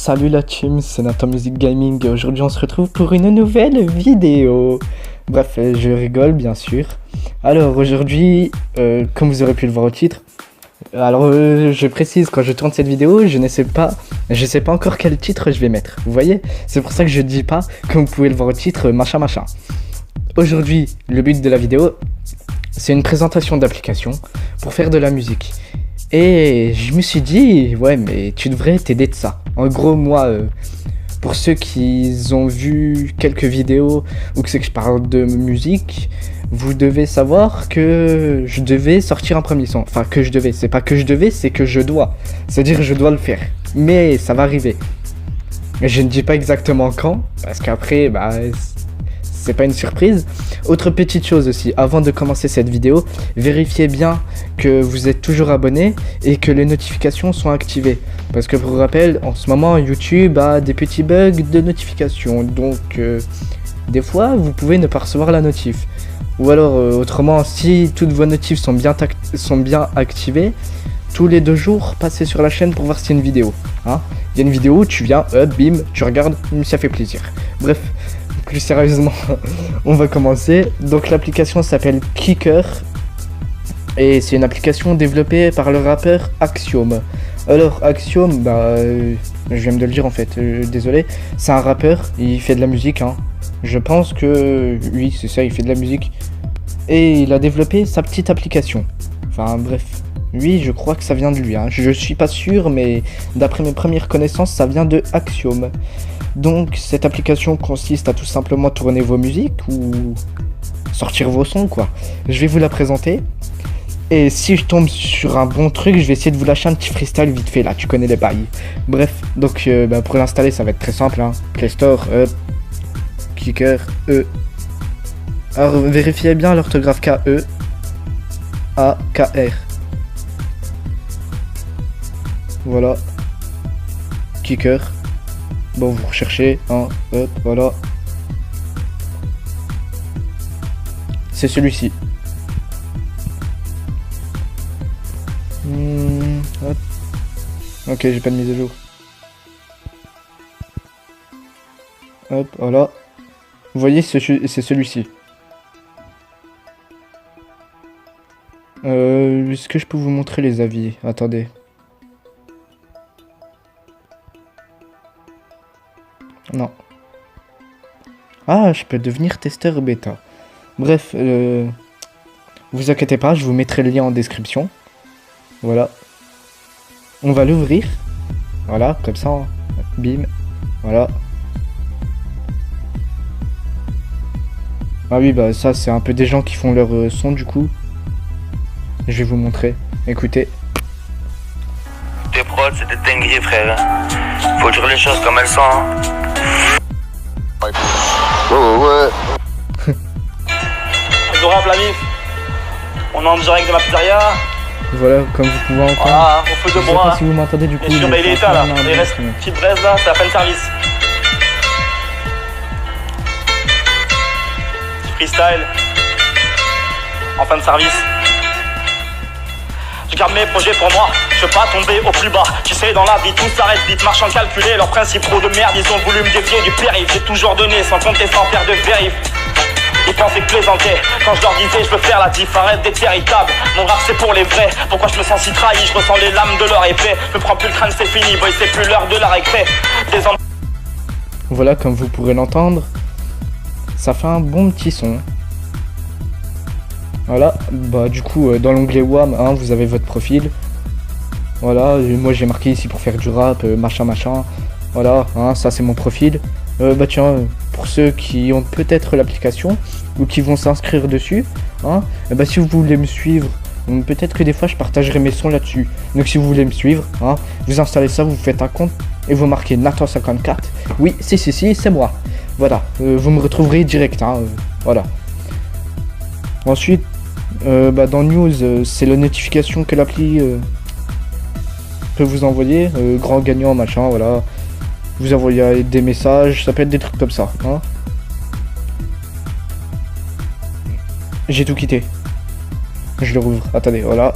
Salut la team, c'est Nathan Music Gaming et aujourd'hui on se retrouve pour une nouvelle vidéo. Bref, je rigole bien sûr. Alors aujourd'hui, comme vous aurez pu le voir au titre, je précise, quand je tourne cette vidéo, je sais pas encore quel titre je vais mettre. Vous voyez, c'est pour ça que je dis pas, comme vous pouvez le voir au titre, machin machin. Aujourd'hui, le but de la vidéo, c'est une présentation d'application pour faire de la musique. Et je me suis dit, ouais, mais tu devrais t'aider de ça. En gros, moi, pour ceux qui ont vu quelques vidéos ou que c'est que je parle de musique, vous devez savoir que je devais sortir un premier son. Enfin, que je devais. C'est pas que je devais, c'est que je dois. C'est-à-dire que je dois le faire. Mais ça va arriver. Je ne dis pas exactement quand, parce qu'après, c'est pas une surprise. Autre petite chose aussi, avant de commencer cette vidéo, vérifiez bien que vous êtes toujours abonné et que les notifications sont activées. Parce que pour rappel, en ce moment, YouTube a des petits bugs de notification. Donc, des fois, vous pouvez ne pas recevoir la notif. Ou alors, autrement, si toutes vos notifs sont bien activées, tous les 2 jours, passez sur la chaîne pour voir s'il y a une vidéo. Hein, il y a une vidéo, tu viens, bim, tu regardes, ça fait plaisir. Bref. Plus sérieusement, on va commencer. Donc l'application s'appelle Kicker et c'est une application développée par le rappeur Axiom. Alors Axiom, je viens de le dire en fait, désolé, c'est un rappeur, il fait de la musique, hein. Je pense que oui, c'est ça, il fait de la musique et il a développé sa petite application. Enfin bref, oui, je crois que ça vient de lui, hein. Je suis pas sûr, mais d'après mes premières connaissances, ça vient de Axiom. Donc cette application consiste à tout simplement tourner vos musiques ou sortir vos sons quoi. Je vais vous la présenter et si je tombe sur un bon truc, je vais essayer de vous lâcher un petit freestyle vite fait là, tu connais les bails. Bref, donc pour l'installer ça va être très simple, hein. Play Store, Kicker, Alors vérifiez bien l'orthographe K-E-A-K-R. Voilà, Kicker. Bon, vous recherchez, hein, hop, voilà. C'est celui-ci. Hop. Ok, j'ai pas de mise à jour. Hop, voilà. Vous voyez, c'est celui-ci. Est-ce que je peux vous montrer les avis? Attendez. Non. Ah, je peux devenir testeur bêta. Bref, vous inquiétez pas, je vous mettrai le lien en description. Voilà. On va l'ouvrir. Voilà, comme ça. Hein. Bim. Voilà. Ah oui, ça, c'est un peu des gens qui font leur son, du coup. Je vais vous montrer. Écoutez. Tes prods, c'est des dingueries, frère. Faut dire les choses comme elles sont. Hein. Ouais. Adorable la mif. On est en direct de ma pizzeria. Voilà, comme vous pouvez entendre. Ah, au feu de je sais bois. pas si vous m'entendez du coup. Bien sûr, il est éteint là. Il reste une petite braise là, c'est la fin de service. Petit freestyle. En fin de service. Je garde mes projets pour moi, je veux pas tomber au plus bas. Tu sais, dans la vie, tout s'arrête vite, marchant calculé. Leurs principes trop de merde, ils ont voulu me dévier du périph'. J'ai toujours donné, sans compter, sans faire de vérif. Ils pensaient que plaisanter, quand je leur disais je veux faire la diff, arrête d'être véritable. Mon rap c'est pour les vrais, pourquoi je me sens si trahi? Je ressens les lames de leur épée. Me prends plus le crâne, c'est fini, boy, c'est plus l'heure de la récré. Voilà, comme vous pourrez l'entendre, ça fait un bon petit son. Voilà, du coup, dans l'onglet WAM, hein, vous avez votre profil. Voilà, moi j'ai marqué ici pour faire du rap, machin. Voilà, hein, ça c'est mon profil. Tiens, pour ceux qui ont peut-être l'application ou qui vont s'inscrire dessus, hein, si vous voulez me suivre, peut-être que des fois je partagerai mes sons là-dessus. Donc si vous voulez me suivre, hein, vous installez ça, vous faites un compte et vous marquez Nathan54. Oui, si, c'est moi. Voilà, vous me retrouverez direct, hein, voilà. Ensuite, dans News, c'est la notification que l'appli peut vous envoyer, grand gagnant, machin, voilà. Vous envoyez des messages, ça peut être des trucs comme ça, hein. J'ai tout quitté. Je le rouvre, attendez, voilà.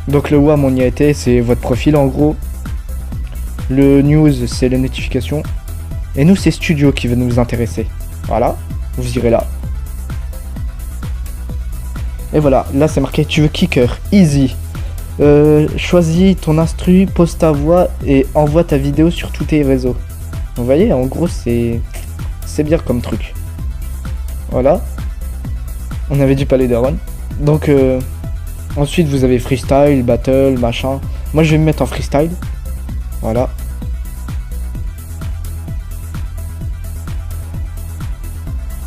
Donc le WAM, on y a été, c'est votre profil en gros. Le news, c'est les notifications. Et nous, c'est studio qui va nous intéresser. Voilà, vous irez là. Et voilà, là c'est marqué tu veux kicker, easy. Choisis ton instru, pose ta voix et envoie ta vidéo sur tous tes réseaux. Vous voyez, en gros, c'est bien comme truc. Voilà. On avait du palais de run. Donc, ensuite, vous avez freestyle, battle, machin. Moi, je vais me mettre en freestyle. Voilà.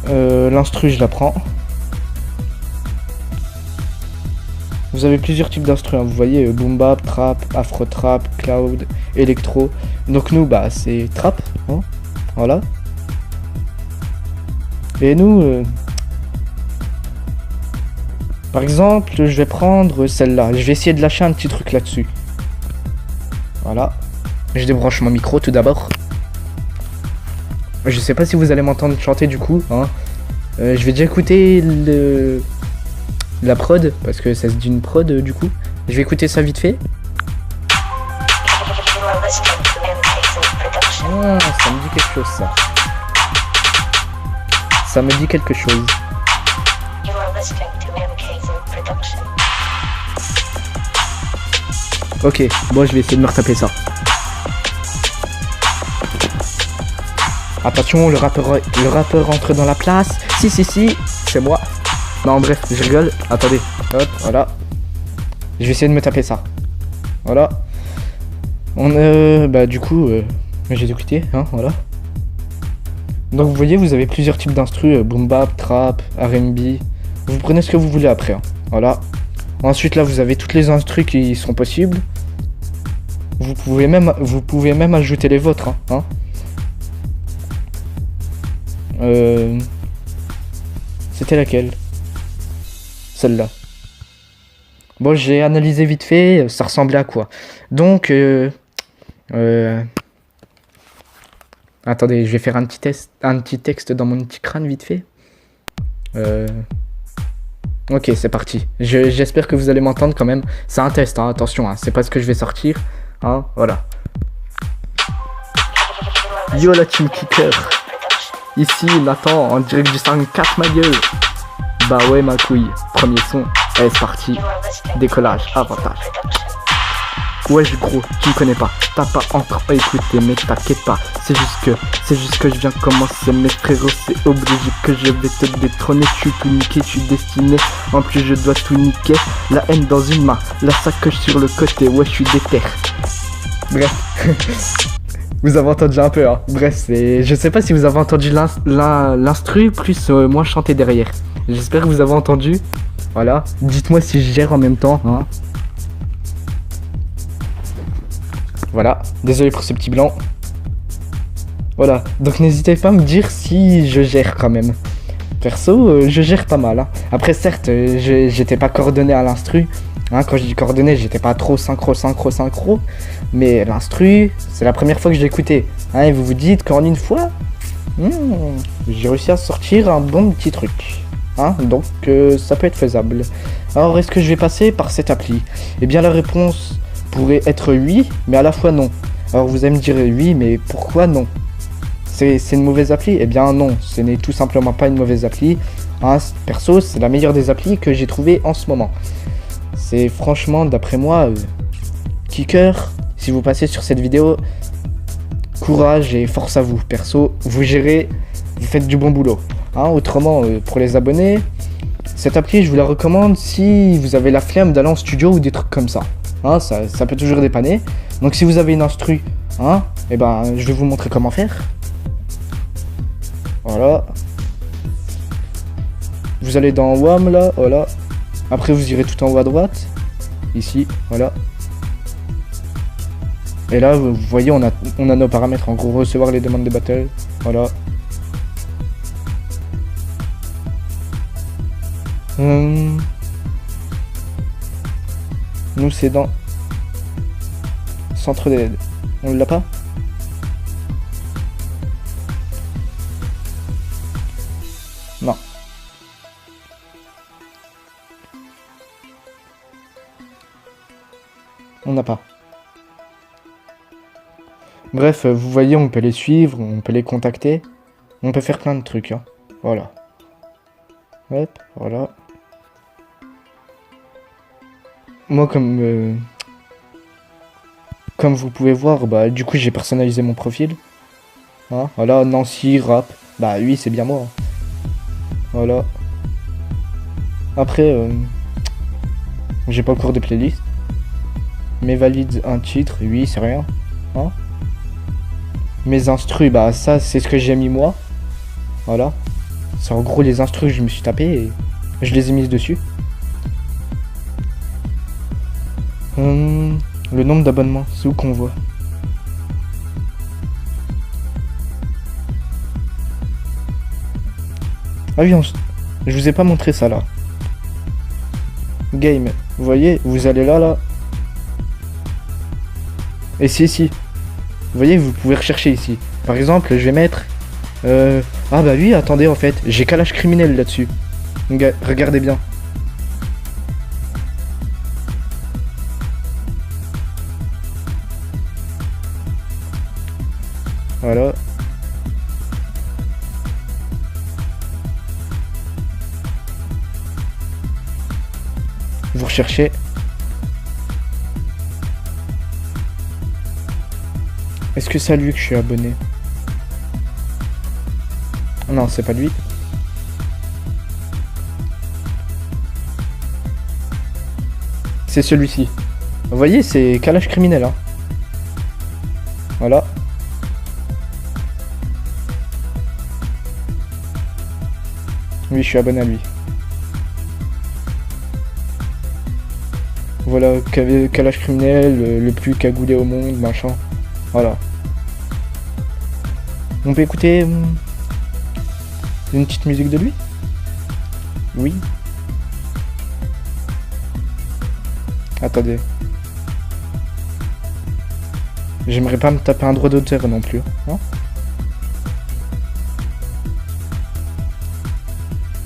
L'instru, je la prends. Vous avez plusieurs types d'instru, hein. Vous voyez, boom bap, trap, afro trap, cloud, électro. Donc nous, bah, c'est trap, hein. Voilà. Et nous, par exemple, je vais prendre celle-là. Je vais essayer de lâcher un petit truc là-dessus. Voilà. Je débranche mon micro tout d'abord. Je sais pas si vous allez m'entendre chanter du coup, hein. Je vais déjà écouter la prod, parce que ça se dit une prod du coup. Je vais écouter ça vite fait. Ah, ça me dit quelque chose ça. Ça me dit quelque chose. Ok, bon je vais essayer de me retaper ça. Attention, le rappeur entre dans la place. Si, c'est moi. Non, bref, je rigole. Attendez, hop, voilà. Je vais essayer de me taper ça. Voilà. Bah du coup, j'ai écouté, hein, voilà. Donc vous voyez, vous avez plusieurs types d'instru, boom bap, trap, R&B. Vous prenez ce que vous voulez après, hein. Voilà. Ensuite là, vous avez toutes les instrus qui sont possibles. Vous pouvez même ajouter les vôtres, hein. C'était laquelle? Celle-là. Bon, j'ai analysé vite fait, ça ressemblait à quoi? Donc, attendez, je vais faire un petit texte dans mon petit crâne vite fait. Ok, c'est parti. J'espère que vous allez m'entendre quand même. C'est un test, hein, attention, hein, c'est pas ce que je vais sortir. Hein, voilà. Yo la team kicker. Ici Nathan en direct du 5-4 ma gueule. Bah ouais ma couille. Premier son. Allez c'est parti. Décollage, avantage. Ouais gros, tu me connais pas. T'as pas encore écouté mais t'inquiète pas. C'est juste que je viens commencer mes frérots. C'est obligé que je vais te détrôner. Je suis tout niqué, je suis destiné. En plus je dois tout niquer. La haine dans une main, la sacoche sur le côté. Ouais je suis déter. Bref. Vous avez entendu un peu, hein. Bref, je sais pas si vous avez entendu l'instru plus moi chanter derrière. J'espère que vous avez entendu. Voilà. Dites-moi si je gère en même temps, hein. Voilà. Désolé pour ce petit blanc. Voilà. Donc n'hésitez pas à me dire si je gère quand même. Perso, je gère pas mal, hein. Après, certes, j'étais pas coordonné à l'instru. Hein, quand je dis coordonné, j'étais pas trop synchro. Mais l'instru, c'est la première fois que je l'ai écouté. Hein, et vous vous dites qu'en une fois, j'ai réussi à sortir un bon petit truc. Hein, donc ça peut être faisable. Alors est-ce que je vais passer par cette appli? Eh bien la réponse pourrait être oui, mais à la fois non. Alors vous allez me dire oui, mais pourquoi non? C'est une mauvaise appli? Eh bien non, ce n'est tout simplement pas une mauvaise appli. Hein, perso, c'est la meilleure des applis que j'ai trouvée en ce moment. C'est franchement, d'après moi, kicker, si vous passez sur cette vidéo, courage et force à vous. Perso, vous gérez, vous faites du bon boulot. Hein, autrement, pour les abonnés, cette appli, je vous la recommande si vous avez la flemme d'aller en studio ou des trucs comme ça. Hein, ça peut toujours dépanner. Donc si vous avez une instru, hein, et ben, je vais vous montrer comment faire. Voilà. Vous allez dans WAM là, voilà. Après vous irez tout en haut à droite. Ici, voilà. Et là, vous voyez, on a nos paramètres. En gros, recevoir les demandes de battle. Voilà. Nous, c'est dans centre d'aide. On l'a pas? Non. on n'a pas. Bref, vous voyez, on peut les suivre, on peut les contacter. On peut faire plein de trucs, hein. Voilà. Hop, voilà. Moi, comme vous pouvez voir, bah, du coup, j'ai personnalisé mon profil. Hein, voilà, Nancy, rap. Bah oui, c'est bien moi. Hein. Voilà. Après, j'ai pas encore de playlist. Mais valide un titre, oui, c'est rien. Hein. Mes instrus, bah ça, c'est ce que j'ai mis moi. Voilà. C'est en gros les instrus que je me suis tapé et je les ai mises dessus. Le nombre d'abonnements, c'est où qu'on voit? Ah oui, je vous ai pas montré ça là. Game, vous voyez, vous allez là. Et si. Vous voyez, vous pouvez rechercher ici. Par exemple, je vais mettre... Ah bah oui, attendez, en fait, j'ai Kalash Criminel là-dessus. Regardez bien. Voilà. Vous recherchez. Est-ce que c'est à lui que je suis abonné? Non, c'est pas lui. C'est celui-ci. Vous voyez, c'est Kalash Criminel. Hein. Voilà. Oui, je suis abonné à lui. Voilà, Kalash Criminel, le plus cagoulé au monde, machin. Voilà. On peut écouter une petite musique de lui? Oui. Attendez. J'aimerais pas me taper un droit d'auteur non plus. Hein?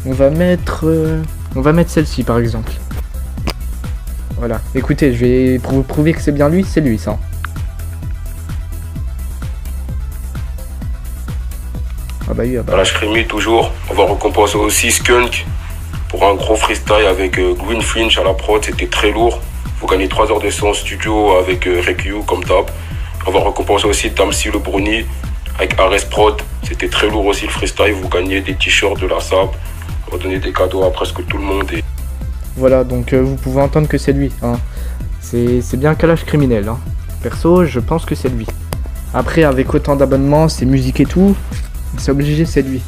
On va mettre celle-ci par exemple. Voilà. Écoutez, je vais pour vous prouver que c'est bien lui, c'est lui ça. Ah bah oui, ah bah. Kalash Crimi toujours. On va récompenser aussi Skunk pour un gros freestyle avec Green Flinch à la prod, c'était très lourd. Vous gagnez 3 heures de son studio avec Rekiu comme d'hab. On va récompenser aussi Damsi le Bruni avec Ares Prod, c'était très lourd aussi le freestyle. Vous gagnez des t-shirts de la SAP. On va donner des cadeaux à presque tout le monde. Et... Voilà, donc vous pouvez entendre que c'est lui. Hein. C'est bien Kalash Criminel. Hein. Perso, je pense que c'est lui. Après, avec autant d'abonnements, c'est musique et tout. C'est obligé, c'est lui.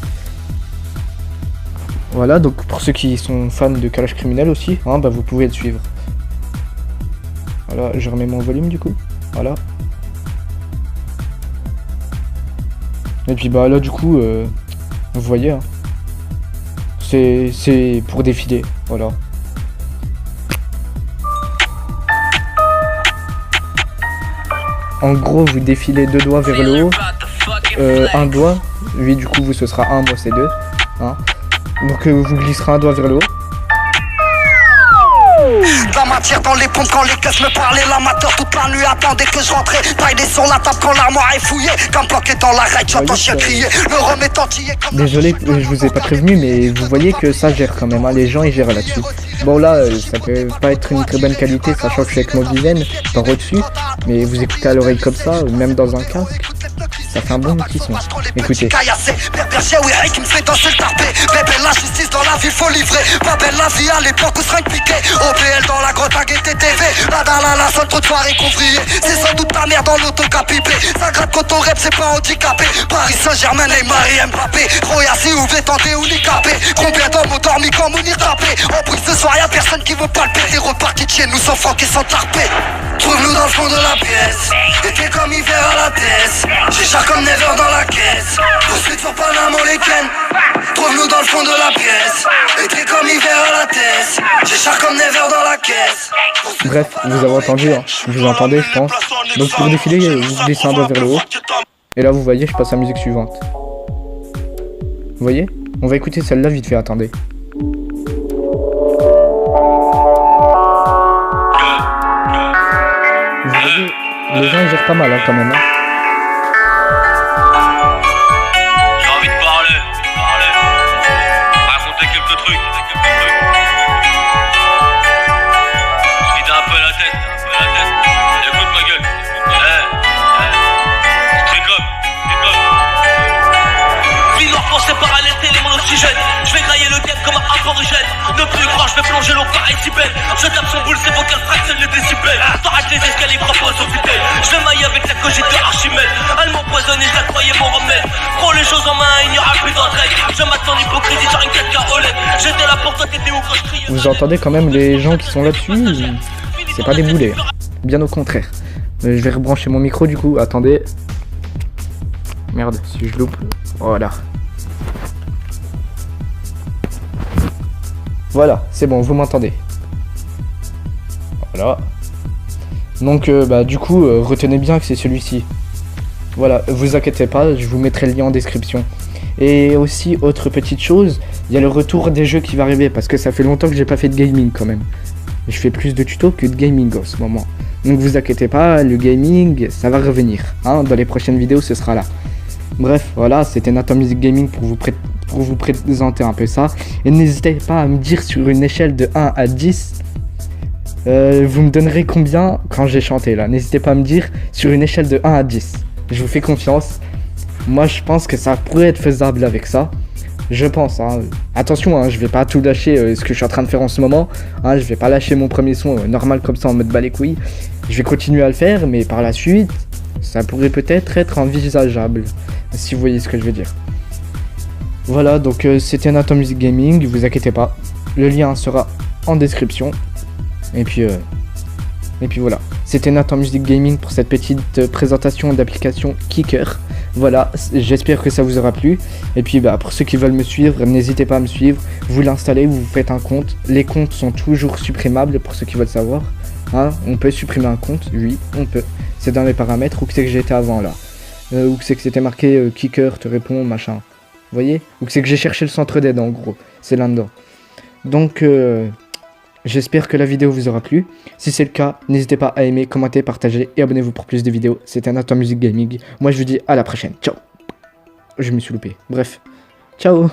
Voilà, donc pour ceux qui sont fans de Kalash Criminel aussi, hein, bah vous pouvez le suivre. Voilà, je remets mon volume du coup. Voilà. Et puis bah là du coup, vous voyez, hein, c'est pour défiler, voilà. En gros, vous défilez 2 doigts vers le haut. Un doigt, oui du coup vous ce sera 1, moi c'est 2 hein. Donc vous glisserez un doigt vers le haut. La matière dans les pompes quand les caisses me parlaient. L'amateur toute la nuit attendait que je rentrais. Taillé sur la table quand l'armoire est fouillée. Comme bloqué dans la raid, j'entends chien crier. Le rhum est entier comme... Désolé, je vous ai pas prévenu, mais vous voyez que ça gère quand même, hein. Les gens ils gèrent là-dessus. Bon là, ça peut pas être une très bonne qualité, sachant que je suis avec Mobizen, par au-dessus. Mais vous écoutez à l'oreille comme ça, même dans un casque, ça fait un bon petit son. Écoutez. qui me fait danser le tarpé. Bébé la justice dans la ville faut livrer. Pas belle la vie à l'époque où seringue piqué. OBL dans la grotte à GTTV. La seule trop de soirée conviée. C'est sans doute ta mère dans l'autocapipé. Ça gratte quand on rep c'est pas handicapé. Paris Saint-Germain et Marie Mbappé. Royassi ou vétenté ou handicapé. Combien d'hommes ont dormi comme on y tapé. En bruit ce soir y'a personne qui veut palper. T'es reparti de chez nous sans francs et sans tarpé. Trouve-nous dans le fond de la pièce. Été comme hiver à la tête. J'ai char comme Never dans la caisse. Poursuite sur Panama les Ken. Trouve-nous dans le fond de la pièce. Été comme hiver à la tête. J'ai char comme Never dans la caisse. Bref, vous avez entendu, hein. Vous entendez je pense. Donc pour défiler, vous glissez un doigt vers le haut. Et là vous voyez, je passe à la musique suivante. Vous voyez? On va écouter celle-là vite fait, attendez. Les gens ils gèrent pas mal hein, quand même. Hein. J'ai envie de parler. Raconter quelques trucs. Je vide un peu la tête. Écoute ma gueule. Vie noire pensée parallèle, élément d'oxygène. Je vais grailler le game comme un aborigène. Ne plus croire, je vais plonger l'eau pareil si belle. Je tape son boule, c'est vocal fractionne les décibels. T'arrêtes les escaliers, propose au fidèle. Je vais mailler avec la cogite de Archimède. Elle m'empoisonne et je la croyais mon remède. Prends les choses en main, il n'y aura plus d'entraide. Je m'attends l'hypocrisie sur une caca OLED. J'étais là pour toi, t'étais où quand je criais. Vous entendez quand même les gens qui sont là-dessus? C'est pas des boulets. Bien au contraire. Je vais rebrancher mon micro du coup. Attendez. Merde, si je loupe. Voilà. Voilà, c'est bon, vous m'entendez. Voilà. Donc, du coup, retenez bien que c'est celui-ci. Voilà, vous inquiétez pas, je vous mettrai le lien en description. Et aussi, autre petite chose, il y a le retour des jeux qui va arriver, parce que ça fait longtemps que j'ai pas fait de gaming quand même. Je fais plus de tutos que de gaming en ce moment. Donc vous inquiétez pas, le gaming, ça va revenir. Hein, dans les prochaines vidéos, ce sera là. Bref, voilà, c'était Nathan Music Gaming pour vous présenter un peu ça. Et n'hésitez pas à me dire sur une échelle de 1 à 10, vous me donnerez combien quand j'ai chanté là. N'hésitez pas à me dire sur une échelle de 1 à 10. Je vous fais confiance. Moi, je pense que ça pourrait être faisable avec ça. Je pense, hein. Attention, hein, je vais pas tout lâcher ce que je suis en train de faire en ce moment. Hein, je vais pas lâcher mon premier son normal comme ça en mode bas les couilles. Je vais continuer à le faire, mais par la suite, ça pourrait peut-être être envisageable. Si vous voyez ce que je veux dire. Voilà, donc c'était Nathan Music Gaming, vous inquiétez pas. Le lien sera en description. Et puis voilà. C'était Nathan Music Gaming pour cette petite présentation d'application Kicker. Voilà, j'espère que ça vous aura plu. Et puis pour ceux qui veulent me suivre, n'hésitez pas à me suivre. Vous l'installez, vous faites un compte. Les comptes sont toujours supprimables pour ceux qui veulent savoir. Hein, on peut supprimer un compte, oui, on peut. C'est dans les paramètres, où que c'est que j'étais avant là. Ou que c'est que c'était marqué Kicker te répond, machin. Vous voyez? Ou que c'est que j'ai cherché le centre d'aide en gros. C'est là-dedans. Donc j'espère que la vidéo vous aura plu. Si c'est le cas, n'hésitez pas à aimer, commenter, partager et abonnez-vous pour plus de vidéos. C'était Nathan Music Gaming. Moi je vous dis à la prochaine. Ciao. Je me suis loupé. Bref. Ciao.